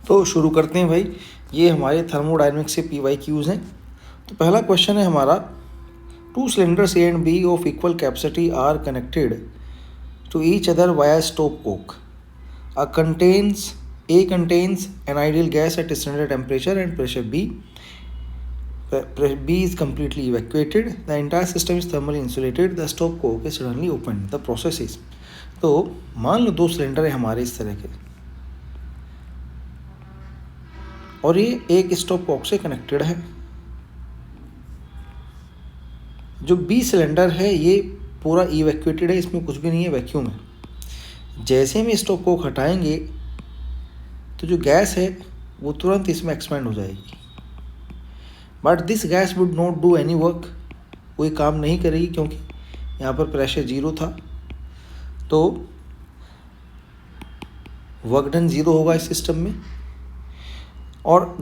तो शुरू करते हैं भाई। ये हमारे थर्मोडायनेमिक्स से PYQs हैं। तो पहला क्वेश्चन है हमारा, two cylinders A and B of equal capacity are connected to each other via stopcock. A contains an ideal gas at a standard temperature and pressure B. B is completely evacuated. The entire system is thermally insulated. The stove coke is suddenly opened. The process is। तो मान लो दो cylinder है हमारे इस तरह के, और ये एक स्टोव कोक से कनेक्टेड है। जो B सिलेंडर है ये पूरा इवैक्यूएटेड है, इसमें कुछ भी नहीं है, वैक्यूम है। जैसे हम स्टोव कोक हटाएंगे तो जो गैस है वो तुरंत इसमें एक्सपेंड हो जाएगी, but this gas would not do any work. कोई काम नहीं करेगी क्योंकि यहाँ पर प्रेशर 0 था, तो वर्क डन 0 होगा इस सिस्टम में। और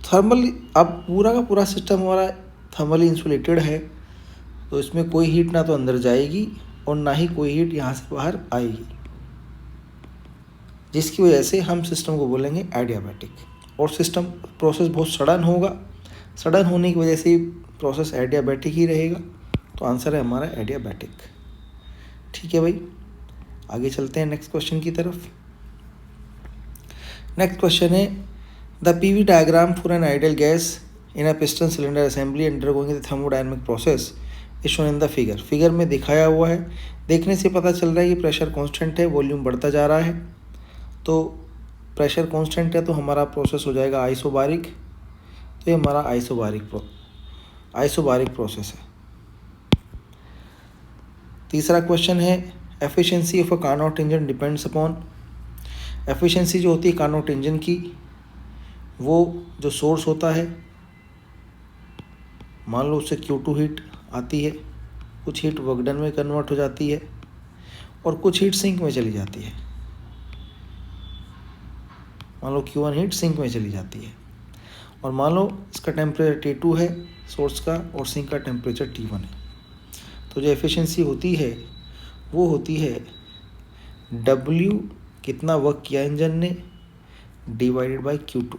थर्मल, अब पूरा का पूरा सिस्टम हमारा थर्मली इंसुलेटेड है, तो इसमें कोई हीट ना तो अंदर जाएगी और ना ही कोई हीट यहाँ से बाहर आएगी, जिसकी वजह से हम सिस्टम को बोलेंगे एडियाबैटिक। और सिस्टम प्रोसेस बहुत सडन होगा, सडन होने की वजह से प्रोसेस एडियाबैटिक ही रहेगा। तो आंसर है हमारा एडियाबैटिक। ठीक है भाई, आगे चलते हैं नेक्स्ट क्वेश्चन की तरफ। नेक्स्ट क्वेश्चन है, the PV diagram for an ideal gas in a piston cylinder assembly undergoing the thermodynamic process is shown in the figure. Figure में दिखाया हुआ है, देखने से पता चल रहा है कि प्रेशर कांस्टेंट है, वॉल्यूम बढ़ता जा रहा है। तो प्रेशर कांस्टेंट है तो हमारा प्रोसेस हो जाएगा आइसोबारिक। तो ये हमारा आइसोबारिक प्रोसेस है। तीसरा क्वेश्चन है, efficiency of a Carnot engine depends upon. Efficiency जो होती है कार्नोट इंजन की, वो जो सोर्स होता है, मान लो उससे Q2 हीट आती है, कुछ हीट वर्क डन में कन्वर्ट हो जाती है और कुछ हीट सिंक में चली जाती है। मान लो Q1 हीट सिंक में चली जाती है, और मान लो इसका टेम्परेचर T2 है सोर्स का और सिंक का टेम्परेचर T1 है। तो जो एफिशिएंसी होती है वो होती है W, कितना वर्क किया इंजन ने, डिवाइडेड बाय Q2।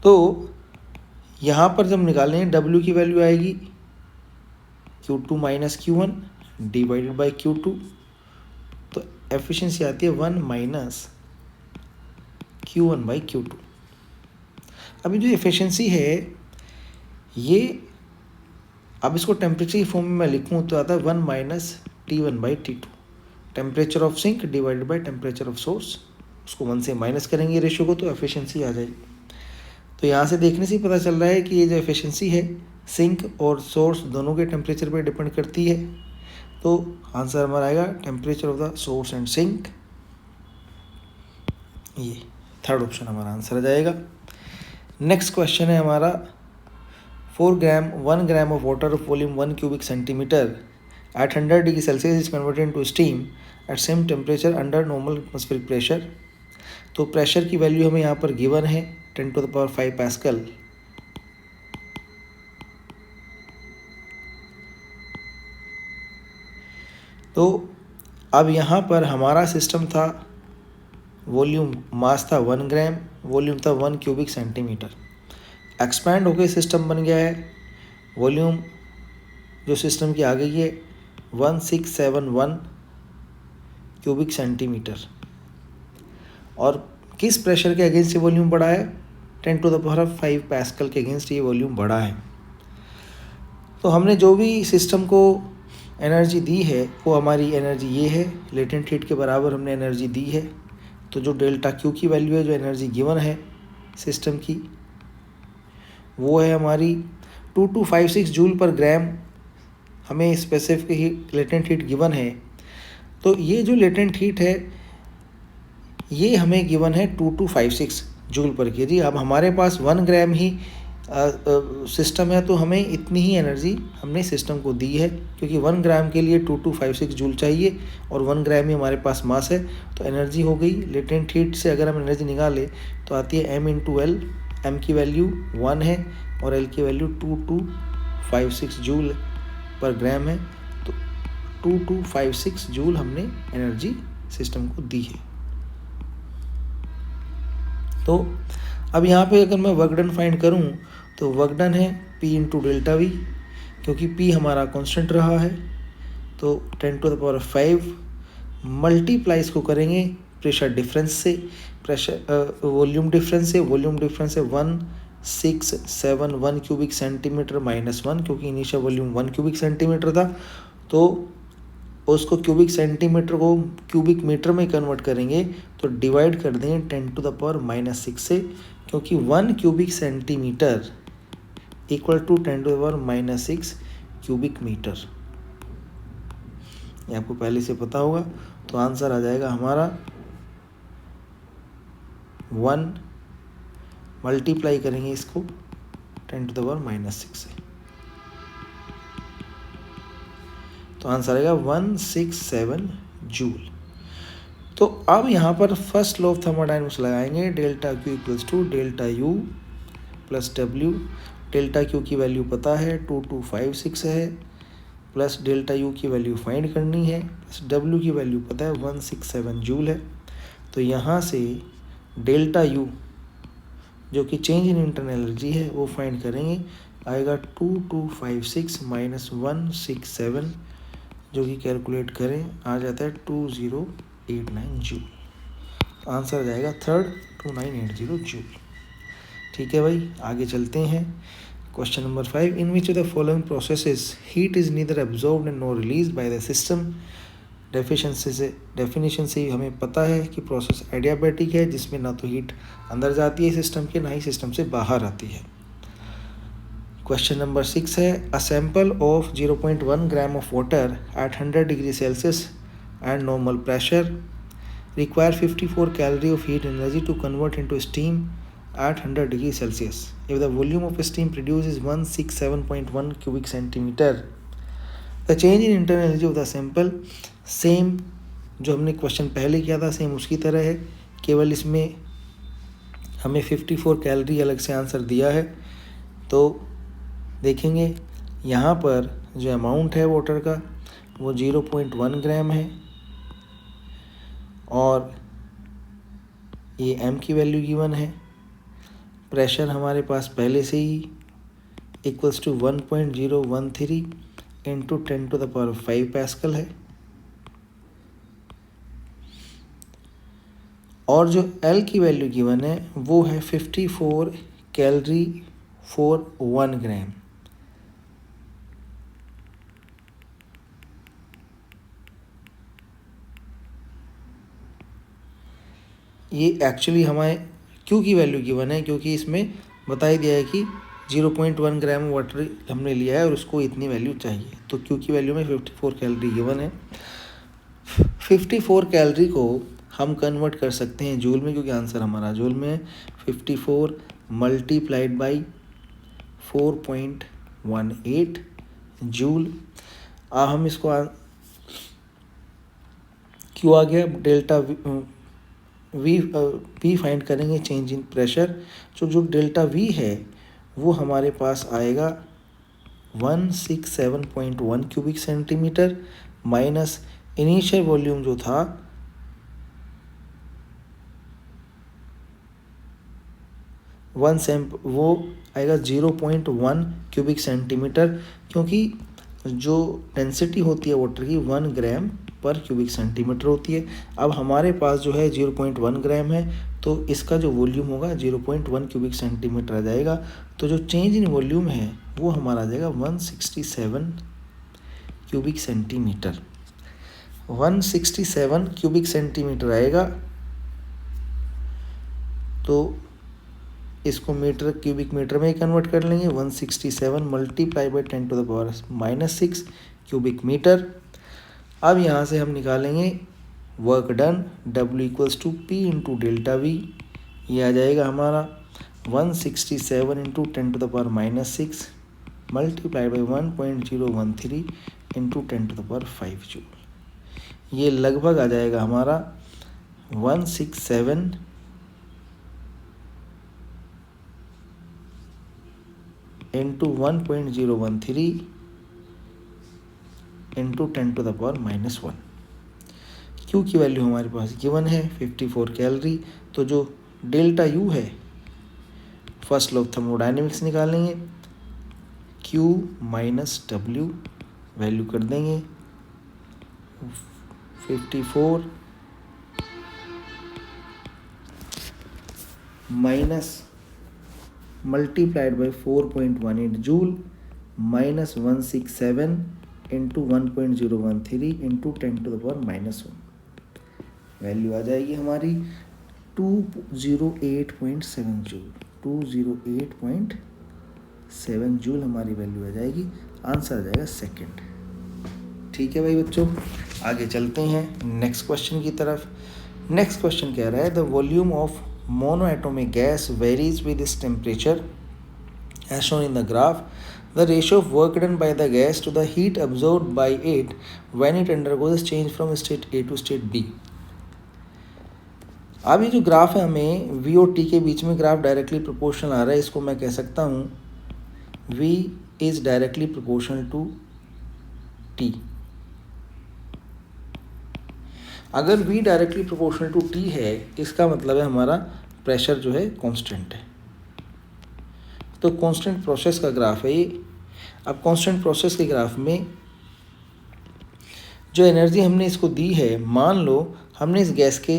तो यहाँ पर जब निकालें W की वैल्यू आएगी Q2 minus Q1 divided by Q2। तो एफिशिएंसी आती है 1 माइनस Q1 बाई Q2। अभी जो एफिशिएंसी है ये, अब इसको टेम्परेचर की फॉर्म में मैं लिखूँ तो आता है 1 minus T1 by T2। Temperature of sink divided by temperature of source, उसको 1 से माइनस करेंगे रेशियो को, तो एफिशिएंसी आ जाएगी। तो यहाँ से देखने से पता चल रहा है कि ये जो एफिशिएंसी है सिंक और सोर्स दोनों के टेम्परेचर पर डिपेंड करती है। तो आंसर हमारा आएगा temperature of the source and sink. ये थर्ड ऑप्शन हमारा आंसर आ जाएगा। नेक्स्ट क्वेश्चन है हमारा, 1 gram of water of volume 1 cubic centimetre at 100 degree Celsius is converted into steam at same temperature under normal atmospheric pressure. तो pressure की value हमें यहाँ पर गिवन है 10⁵ पास्कल। तो अब यहाँ पर हमारा सिस्टम था, वॉल्यूम मास था 1 ग्राम, वॉल्यूम था 1 क्यूबिक सेंटीमीटर। एक्सपैंड होकर सिस्टम बन गया है, वॉल्यूम जो सिस्टम की आ गई है 1671 क्यूबिक सेंटीमीटर। और किस प्रेशर के अगेंस्ट ये वॉल्यूम बढ़ा है, 10⁵ पास्कल के अगेंस्ट ये वॉल्यूम बढ़ा है। तो हमने जो भी सिस्टम को एनर्जी दी है वो हमारी एनर्जी ये है, लेटेंट हीट के बराबर हमने एनर्जी दी है। तो जो डेल्टा Q की वैल्यू है, जो एनर्जी गिवन है सिस्टम की, वो है हमारी 2256 जूल पर ग्राम। हमें स्पेसिफिक लेटेंट हीट गिवन है, तो ये जो लेटेंट हीट है ये हमें गिवन है 2256 जूल पर केजी। अब हमारे पास 1 ग्राम ही सिस्टम है, तो हमें इतनी ही एनर्जी हमने सिस्टम को दी है, क्योंकि 1 ग्राम के लिए 2256 जूल चाहिए और 1 ग्राम ही हमारे पास मास है। तो एनर्जी हो गई लेटेंट हीट से, अगर हम एनर्जी निकालें तो आती है M × L। M की वैल्यू 1 है और L की वैल्यू 2256 जूल पर ग्राम है। तो 2256 जूल हमने एनर्जी सिस्टम को दी है। तो अब यहाँ पे अगर मैं वर्क डन फाइंड करूँ तो वर्क डन है P इंटू डेल्टा वी, क्योंकि P हमारा कांस्टेंट रहा है, तो 10⁵ मल्टीप्लाई इसको करेंगे प्रेशर डिफरेंस से, वॉल्यूम डिफरेंस से 1671 क्यूबिक सेंटीमीटर -1, क्योंकि इनिशियल वॉल्यूम 1 क्यूबिक सेंटीमीटर था, तो उसको क्यूबिक सेंटीमीटर को क्यूबिक मीटर में कन्वर्ट करेंगे तो डिवाइड कर देंगे 10⁻⁻6 से, क्योंकि 1 cubic centimetre equal to 10⁻⁻6 cubic metre. ये आपको पहले से पता होगा। तो आंसर आ जाएगा हमारा 1 मल्टीप्लाई करेंगे इसको 10⁻⁻6 से, तो आंसर आएगा 167 जूल। तो अब यहाँ पर फर्स्ट लॉ ऑफ थर्मोडायनामिक्स लगाएंगे, delta Q equals to delta U plus W. Delta Q की वैल्यू पता है 2256 है, प्लस डेल्टा यू की वैल्यू फाइंड करनी है, प्लस डब्ल्यू की वैल्यू पता है 167 जूल है। तो यहाँ से डेल्टा यू जो कि चेंज इन इंटरनल एनर्जी है वो फाइंड करेंगे, आएगा 2256 माइनस 167, जो कि कैलकुलेट करें आ जाता है 2089 जूल। आंसर आ जाएगा 2980 जूल। ठीक है भाई, आगे चलते हैं। Question number 5, in which of the following processes heat is neither absorbed and nor release by the system. Definition से ही हमें पता है कि प्रोसेस एडियाबैटिक है, जिसमें ना तो हीट अंदर जाती है सिस्टम के, ना ही सिस्टम से बाहर आती है। क्वेश्चन नंबर 6 है, a sample of 0.1 gram of water at 100 degree Celsius and normal pressure require 54 calorie of heat energy to convert into steam at 100 degree Celsius. If the volume of steam produced is 167.1 cubic centimeter, the change in internal energy of the sample, same जो हमने question पहले किया था same उसकी तरह है, केवल इसमें हमें 54 कैलोरी अलग से आंसर दिया है। तो देखेंगे यहाँ पर जो अमाउंट है वाटर का वो 0.1 ग्राम है, और ये m की वैल्यू गिवन है। प्रेशर हमारे पास पहले से ही इक्वल्स टू 1.013 इंटू 10⁵ पैस्कल है, और जो L की वैल्यू गिवन है वो है 54 कैलोरी फॉर 1 ग्राम। ये एक्चुअली हमारे Q की वैल्यू गिवन है, क्योंकि इसमें बता ही दिया है कि 0.1 ग्राम वाटर हमने लिया है और उसको इतनी वैल्यू चाहिए, तो Q की वैल्यू में 54 कैलोरी गिवन है। 54 कैलोरी को हम कन्वर्ट कर सकते हैं जूल में, क्योंकि आंसर हमारा जूल में है। 54 मल्टीप्लाइड बाई 4.18 जूल। हम इसको क्यों आ गया, डेल्टा वी फाइंड करेंगे, चेंज इन प्रेशर। जो डेल्टा वी है वो हमारे पास आएगा 167.1 cubic centimetre minus initial volume जो था वो आएगा 0.1 क्यूबिक सेंटीमीटर, क्योंकि जो डेंसिटी होती है वाटर की 1 ग्राम पर क्यूबिक सेंटीमीटर होती है। अब हमारे पास जो है 0.1 ग्राम है, तो इसका जो वॉल्यूम होगा 0.1 क्यूबिक सेंटीमीटर आ जाएगा। तो जो चेंज इन वॉल्यूम है वो हमारा आ जाएगा 167 क्यूबिक सेंटीमीटर। 167 क्यूबिक सेंटीमीटर आएगा, तो इसको मीटर क्यूबिक मीटर में ही कन्वर्ट कर लेंगे। 167 मल्टीप्लाई बाई 10⁻⁻6 क्यूबिक मीटर। अब यहाँ से हम निकालेंगे work done, W equals to P into delta V. ये आ जाएगा हमारा 167 into 10⁻⁻6 multiply by 1.013 into 10⁵ joule. ये लगभग आ जाएगा हमारा 167 इंटू 1.013 इंटू 10⁻⁻1। क्यू की वैल्यू हमारे पास गिवन है 54 कैलोरी। तो जो डेल्टा यू है, फर्स्ट लॉ ऑफ थर्मोडाइनमिक्स निकालेंगे, Q माइनस W वैल्यू कर देंगे 54 minus multiplied by 4.18 joule minus 167 into 1.013 into 10⁻⁻1 value आ जाएगी हमारी 208.7 जूल। 208.7 जूल हमारी वैल्यू आ जाएगी, आंसर आ जाएगा सेकंड। ठीक है भाई बच्चों, आगे चलते हैं नेक्स्ट क्वेश्चन की तरफ। नेक्स्ट क्वेश्चन कह रहा है the volume of monoatomic gas varies with its temperature as shown in the graph. The ratio of work done by the gas to the heat absorbed by it when it undergoes change from state A to state B। अब ये जो graph है हमें V और T के बीच में graph directly proportional आ रहा है, इसको मैं कह सकता हूँ V is directly proportional to T। अगर V directly proportional to T है, इसका मतलब है हमारा प्रेशर जो है कांस्टेंट है, तो कांस्टेंट प्रोसेस का ग्राफ है ये। अब कांस्टेंट प्रोसेस के ग्राफ में जो एनर्जी हमने इसको दी है, मान लो हमने इस गैस के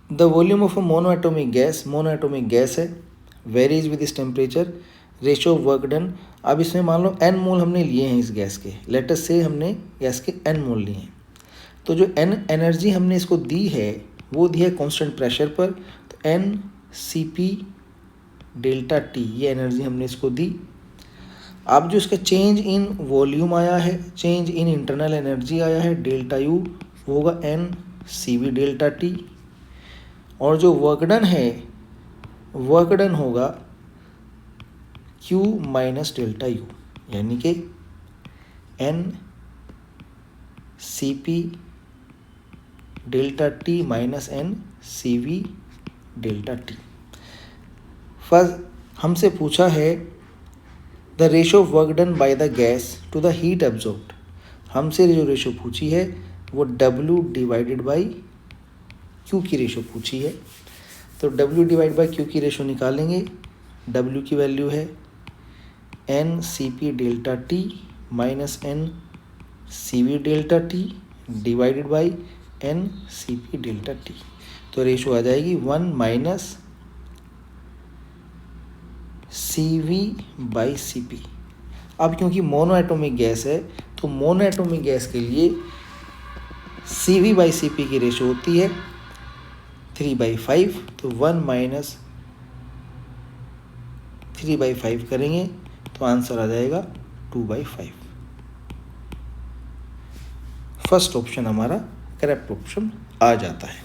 the volume of a monoatomic gas है, वेरीज विद इस temperature, ratio of work done. अब इसमें मान लो n मोल हमने लिए हैं इस गैस के, लेट अस से हमने गैस के n मोल लिए हैं, तो जो n एनर्जी हमने इसको दी है वो दी है कांस्टेंट प्रेशर पर, तो n Cp डेल्टा T ये एनर्जी हमने इसको दी। अब जो इसका चेंज इन वॉल्यूम आया है, चेंज इन इंटरनल एनर्जी आया है डेल्टा U, वो होगा n Cv डेल्टा T, और जो वर्क डन है वर्क डन होगा Q माइनस डेल्टा U, यानी कि n Cp delta T minus n Cv delta T। First हमसे पूछा है the ratio of work done by the gas to the heat absorbed. हमसे जो रेशो पूछी है वो W डिवाइडेड बाई Q की रेशो पूछी है, तो W डिवाइड बाई Q की रेशो निकालेंगे। W की वैल्यू है n Cp delta T minus n Cv delta T divided by n Cp delta T, तो रेशो आ जाएगी 1 माइनस Cv बाई Cp। अब क्योंकि मोनोएटॉमिक गैस है, तो मोनोएटॉमिक गैस के लिए Cv बाई Cp की रेशो होती है 3/5, तो 1 माइनस 3/5 करेंगे तो आंसर आ जाएगा 2/5। फर्स्ट ऑप्शन हमारा करेक्ट ऑप्शन आ जाता है।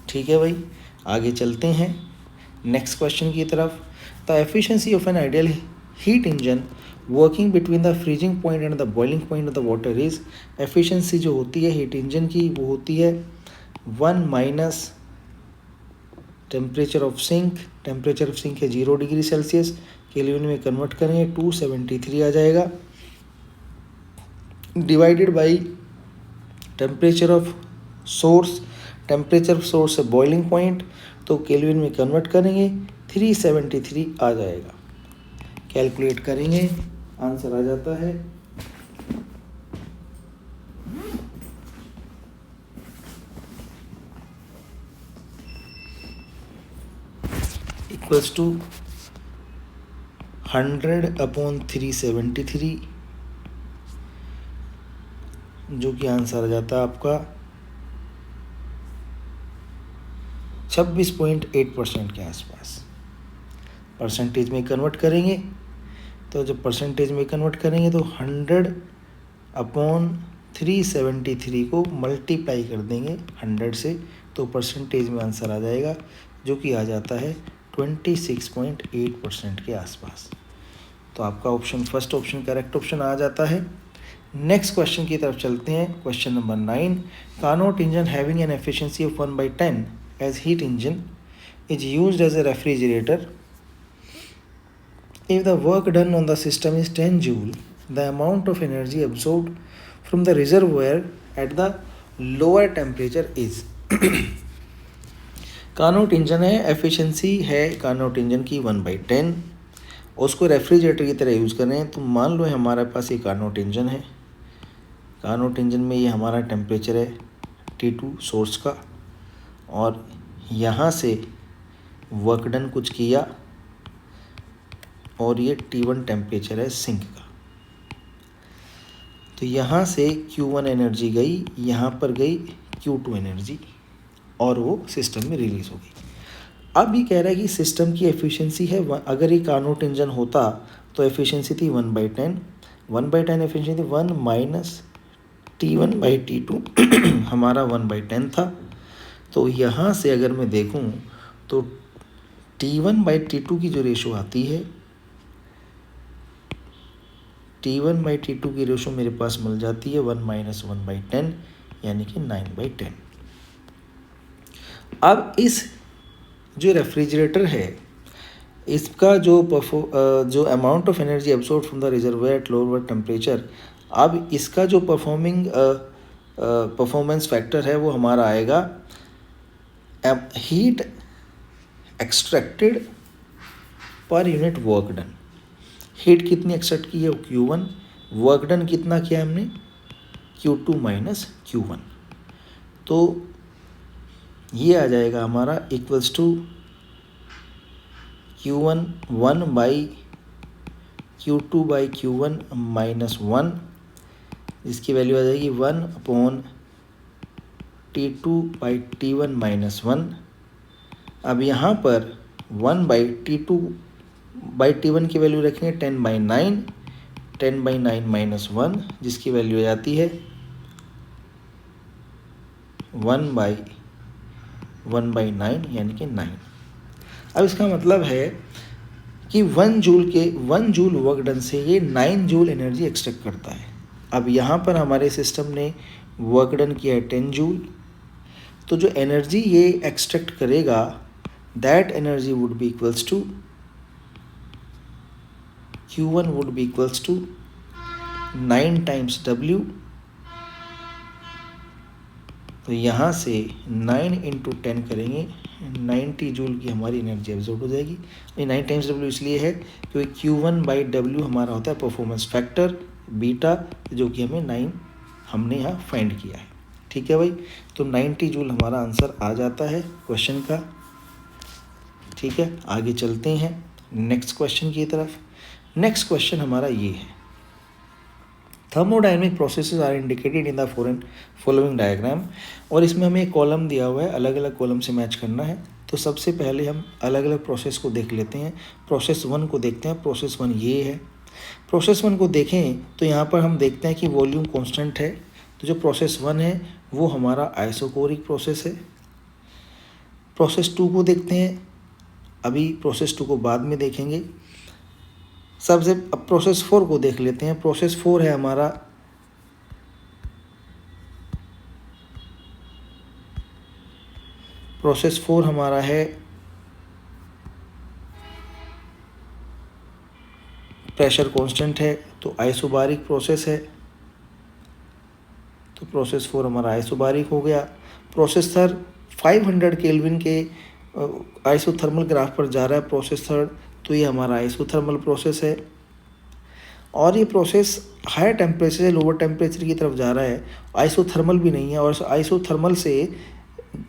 ठीक है भाई, आगे चलते हैं नेक्स्ट क्वेश्चन की तरफ। The efficiency of an ideal heat engine working between the freezing point and the boiling point of the water is, efficiency जो होती है हीट इंजन की वो होती है 1 minus temperature of sink. Temperature of sink है 0 डिग्री सेल्सियस, केल्विन में convert करेंगे 273 आ जाएगा, divided by temperature of source. Temperature of source है बॉइलिंग पॉइंट, तो केल्विन में कन्वर्ट करेंगे 373 आ जाएगा। कैलकुलेट करेंगे, आंसर आ जाता है इक्वल्स टू 100/373, जो कि आंसर आ जाता है आपका 26.8% के आसपास। परसेंटेज में कन्वर्ट करेंगे, तो जब परसेंटेज में कन्वर्ट करेंगे तो 100/373 को मल्टीप्लाई कर देंगे 100 से, तो परसेंटेज में आंसर आ जाएगा, जो कि आ जाता है 26.8% के आसपास। तो आपका option first option correct option आ जाता है। नेक्स्ट क्वेश्चन की तरफ चलते हैं। Question number 9, Carnot engine having an efficiency of 1/10 as heat engine is used as a refrigerator. If the work done on the system is 10 joule, the amount of energy absorbed from the reservoir at the lower temperature is। Carnot engine है, efficiency है Carnot engine की 1/10, उसको refrigerator की तरह use कर रहे हैं। तो मान लो हमारे पास ये कार्नोट इंजन है, कार्नोट इंजन में ये हमारा टेम्परेचर है T2 सोर्स का, और यहाँ से वर्क डन कुछ किया, और ये T1 टेम्परेचर है सिंक का। तो यहाँ से Q1 एनर्जी गई, यहाँ पर गई Q2 एनर्जी, और वो सिस्टम में रिलीज़ हो गई। अब ये कह रहा है कि सिस्टम की एफिशिएंसी है, अगर ये कार्नोट इंजन होता तो एफिशिएंसी थी 1/10, 1/10 एफिशिएंसी 1 माइनस T1/T2 हमारा 1/10 था। तो यहाँ से अगर मैं देखूँ तो T1/T2 की जो रेशो आती है, T1/T2 की रेशो मेरे पास मिल जाती है 1 माइनस 1/10 यानी कि 9/10। अब इस जो रेफ्रिजरेटर है इसका जो amount of energy absorb from the reservoir at lower temperature, अब इसका जो परफॉर्मेंस फैक्टर है वो हमारा आएगा heat extracted per unit work done. Heat कितनी एक्सट्रैक्ट की है Q1, वर्क डन कितना किया हमने Q2 माइनस Q1। तो ये आ जाएगा हमारा equals to Q1 1/Q2/Q1 minus 1, जिसकी वैल्यू आ जाएगी 1/T2/T1 माइनस 1। अब यहाँ पर 1/T2/T1 की वैल्यू रखेंगे 10/9, 10/9 माइनस 1, जिसकी वैल्यू आ जाती है 1/9 यानी कि 9। अब इसका मतलब है कि 1 जूल वर्क डन से ये 9 जूल एनर्जी एक्सट्रैक्ट करता है। अब यहाँ पर हमारे सिस्टम ने वर्क डन किया है 10 जूल, तो जो एनर्जी ये एक्सट्रैक्ट करेगा that energy would be equals to Q1 would be equals to 9 times W। तो यहाँ से 9 इंटू 10 करेंगे, 90 जूल की हमारी एनर्जी एब्जॉर्ब हो जाएगी। ये 9 टाइम्स W इसलिए है क्योंकि Q1/W हमारा होता है परफॉर्मेंस फैक्टर बीटा, जो कि हमने यहाँ फाइंड किया है। ठीक है भाई, तो 90 जूल हमारा आंसर आ जाता है क्वेश्चन का। ठीक है, आगे चलते हैं नेक्स्ट क्वेश्चन की तरफ। नेक्स्ट क्वेश्चन हमारा ये है, thermodynamic processes are indicated in the following diagram. और इसमें हमें एक कॉलम दिया हुआ है, अलग अलग कॉलम से मैच करना है। तो सबसे पहले हम अलग अलग प्रोसेस को देख लेते हैं। प्रोसेस 1 को देखते हैं। प्रोसेस 1 ये है। प्रोसेस 1 को देखें तो यहाँ पर हम देखते हैं कि वॉल्यूम कांस्टेंट है। तो जो प्रोसेस 1 है वो हमारा आइसोकोरिक प्रोसेस है। प्रोसेस 2 को देखते हैं, अभी प्रोसेस 2 को बाद में देखेंगे। सबसे अब प्रोसेस 4 को देख लेते हैं। प्रोसेस 4 है हमारा है प्रेशर कांस्टेंट है, तो आइसोबारिक प्रोसेस है। तो प्रोसेस 4 हमारा आइसोबारिक हो गया। प्रोसेस 3 500 केल्विन के आइसोथर्मल ग्राफ पर जा रहा है प्रोसेस 3, तो ये हमारा आइसोथर्मल प्रोसेस है। और ये प्रोसेस हायर टेम्परेचर से लोअर टेम्परेचर की तरफ जा रहा है, आइसोथर्मल भी नहीं है, और आइसोथर्मल से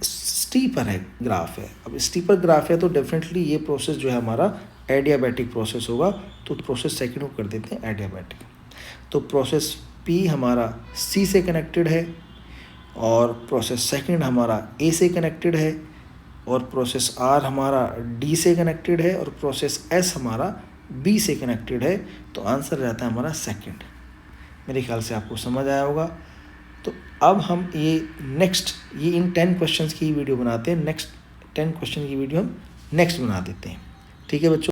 स्टीपर है ग्राफ है। अब स्टीपर ग्राफ है तो डेफिनेटली ये प्रोसेस जो है हमारा एडियाबैटिक प्रोसेस होगा। तो प्रोसेस सेकंड को कर देते हैं एडियाबैटिक। तो प्रोसेस P हमारा C से कनेक्टेड है, और प्रोसेस सेकंड हमारा A से कनेक्टेड है, और प्रोसेस R हमारा D से कनेक्टेड है, और प्रोसेस S हमारा B से कनेक्टेड है। तो आंसर रहता है हमारा सेकंड। मेरे ख्याल से आपको समझ आया होगा। तो अब हम ये इन 10 क्वेश्चंस की वीडियो बनाते हैं। नेक्स्ट 10 क्वेश्चन की वीडियो हम नेक्स्ट बना देते हैं। ठीक है बच्चों।